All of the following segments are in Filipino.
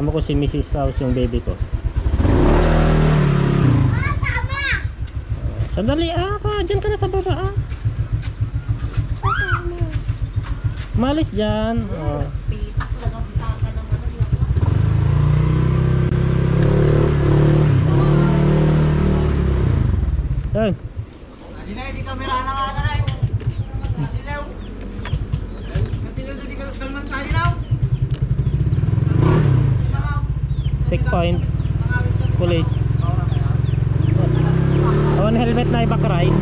Kasama ko si Mrs. House, yung baby ko. Sandali dyan ka na sa baba Malis dyan. Pitak lang ang bisaka naman. Ay. Adinaw, di kamera na nga na rin. Adinaw. Adinaw, di kalman sa adinaw. Checkpoint. Police. On helmet na ibak right.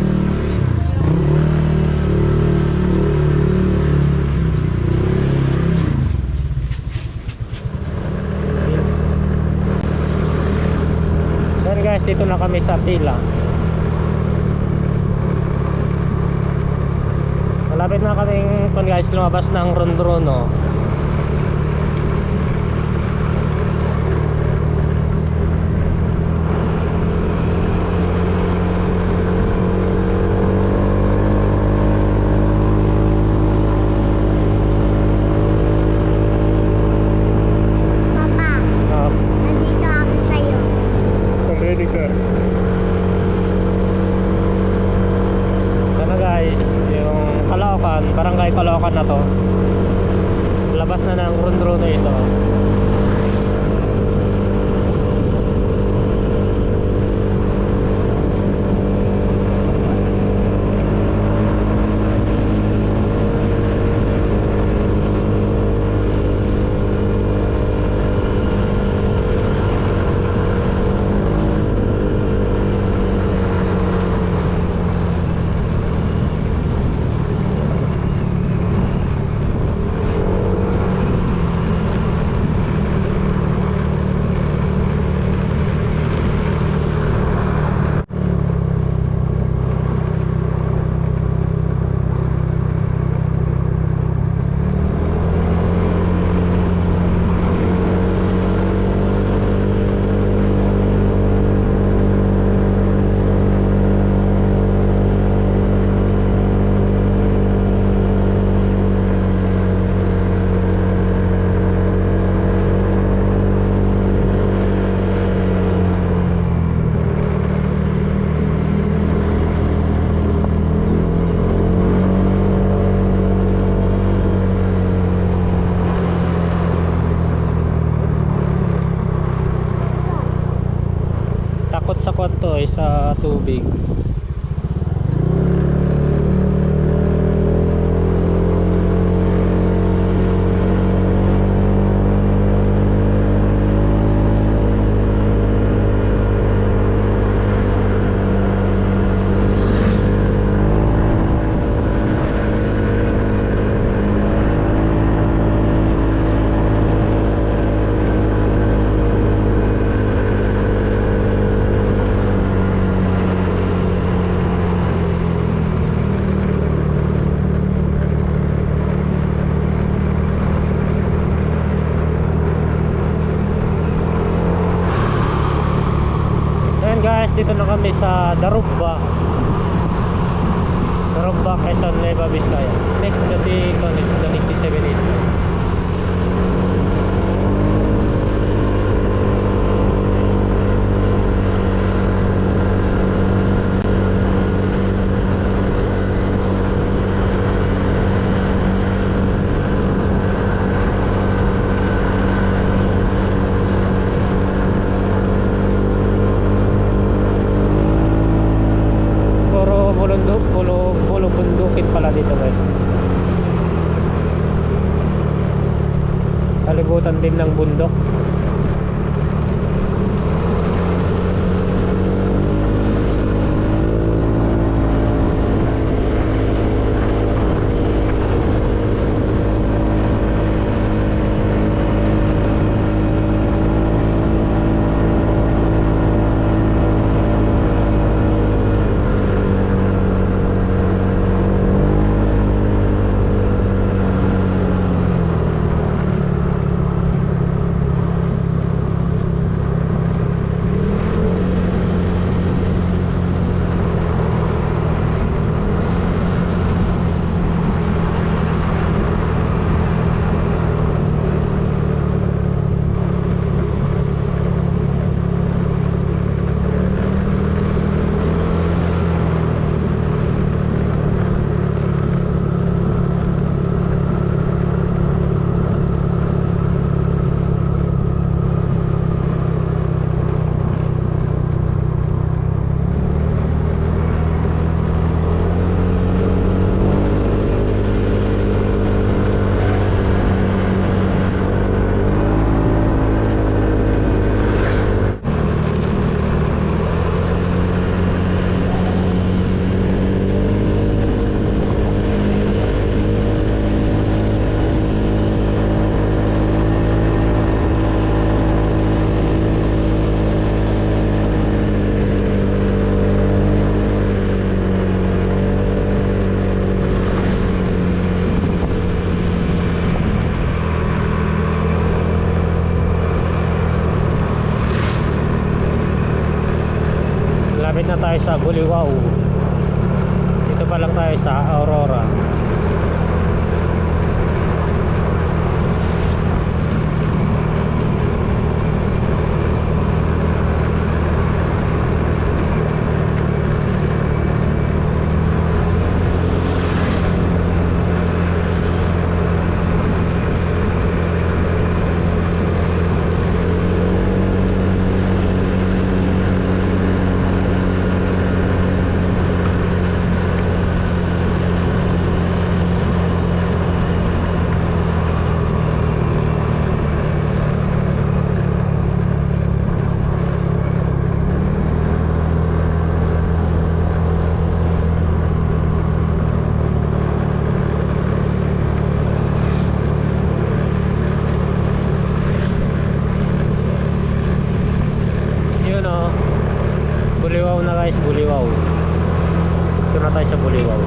Then guys, dito na kami sa pila. Malapit na kaming guys lumabas ng Rondrono. Barangay Caloocan na to. Labas na ng Rondrono ito. Sa kwanto ay sa tubig. Guys, dito na kami sa Darugba, Quezon, Nueva Vizcaya. Next na di 9785. Puro bundukin pala dito guys. Kalibutan din ng bundok. sa Buliwaw. Dito pa lang tayo sa Aurora. Buliwaw na guys, Buliwaw. Ito na tayo sa Buliwaw.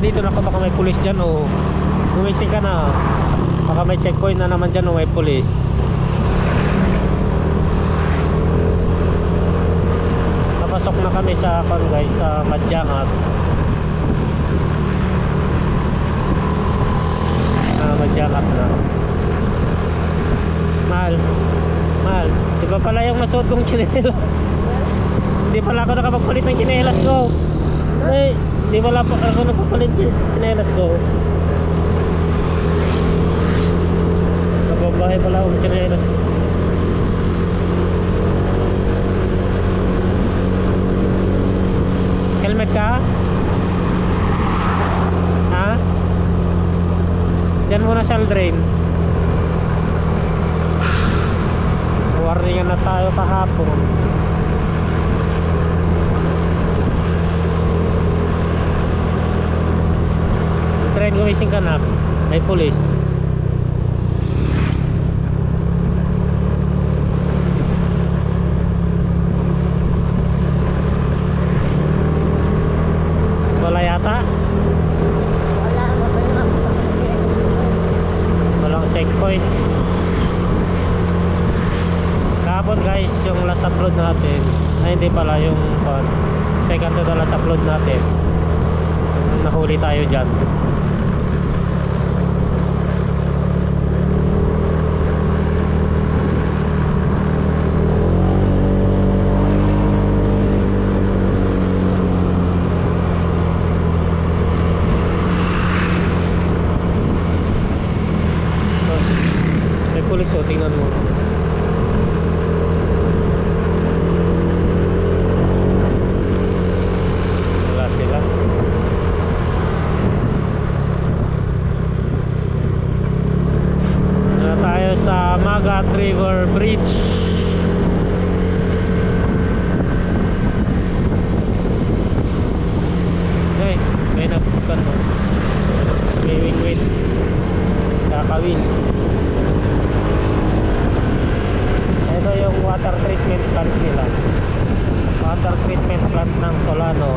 dito na baka may pulis dyan o gumising ka na. Baka may checkpoint na naman dyan o may pulis. Napasok na kami sa guys, sa Madjangat. Madjangat na. Mahal, di ba pala yung nasuot kong tsinelas? Hindi pala ako nakapagpalit ng tsinelas ko. Ay, di pala ako nakapagpalit ng tsinelas ko. Nababahay pala ako ng tsinelas. Helmet ka? Ha? Diyan muna sa drain. Warningan na tayo kahapon. Train gumising ka na. May pulis. Wala yata. Walang checkpoint. Kahapon guys, yung last upload natin, ay hindi pala, yung second to the last upload natin, nahuli tayo dyan. May pulis o, tingnan mo. Magat River Bridge. Hey, may nagbukan mo. May wing-wing. Kakawin. Ito yung water treatment plant nila. Water treatment plant ng Solano.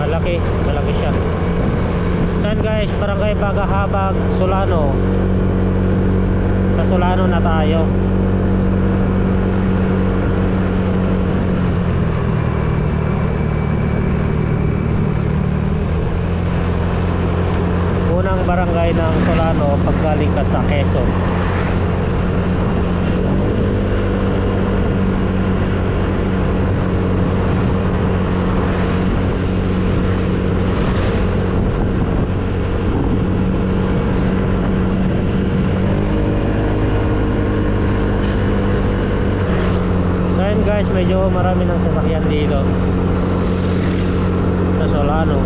Malaki siya. Saan guys? Barangay Bagahabag, Solano. Sa Solano na tayo. Unang barangay ng Solano paggaling ka sa Quezon. Guys, medyo marami ng sasakyan dito sa Solano.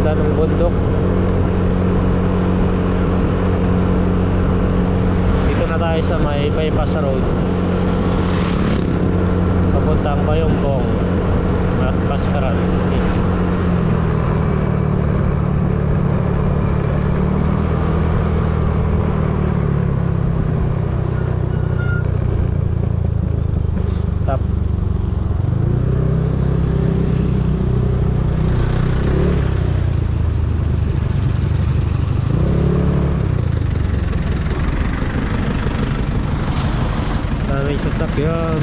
Ng bundok. Dito na tayo sa may bypass road papuntang Bayongbong at Baskaran. Stop. Daming sasakyan.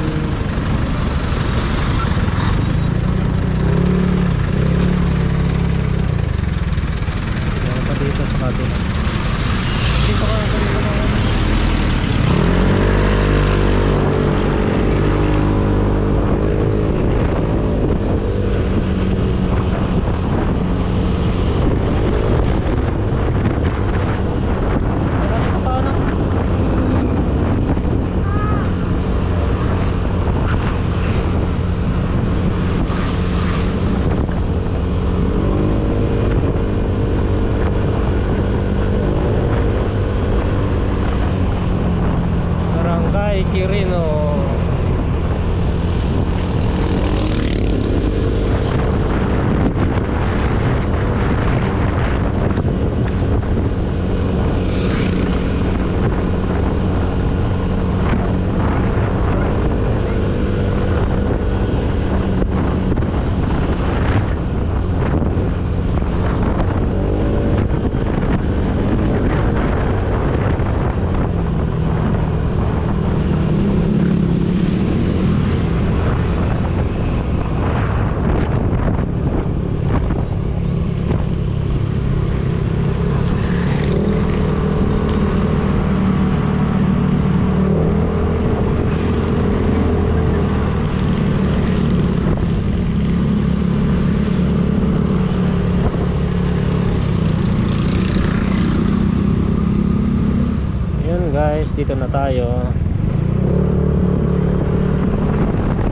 dito na tayo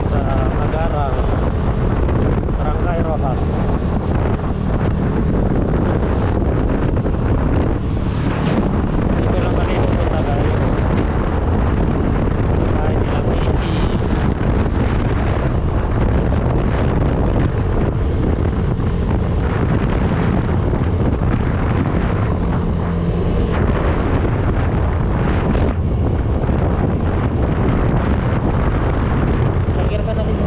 sa Agarang, Barangay Rojas. Dito lang kami pupunta guys. Bahay nila Casey. Tagir ka na dito.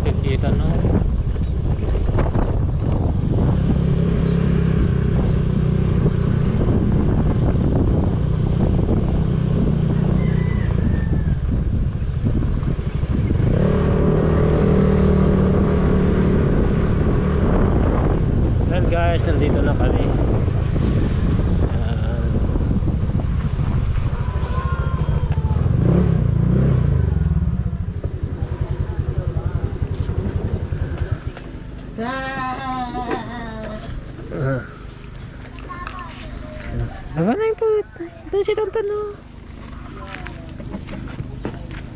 Nakikita no. Well guys, nandito na kami. Aba na yung po. Ito si Tantan no.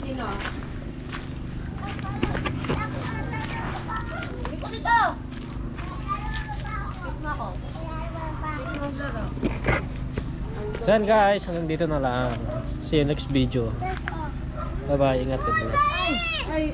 Sino? Dito dito! Kiss mo ako. Kiss mo dito. So yan guys, hanggang dito na lang. See you next video. Bye bye, ingat, God bless. Ay!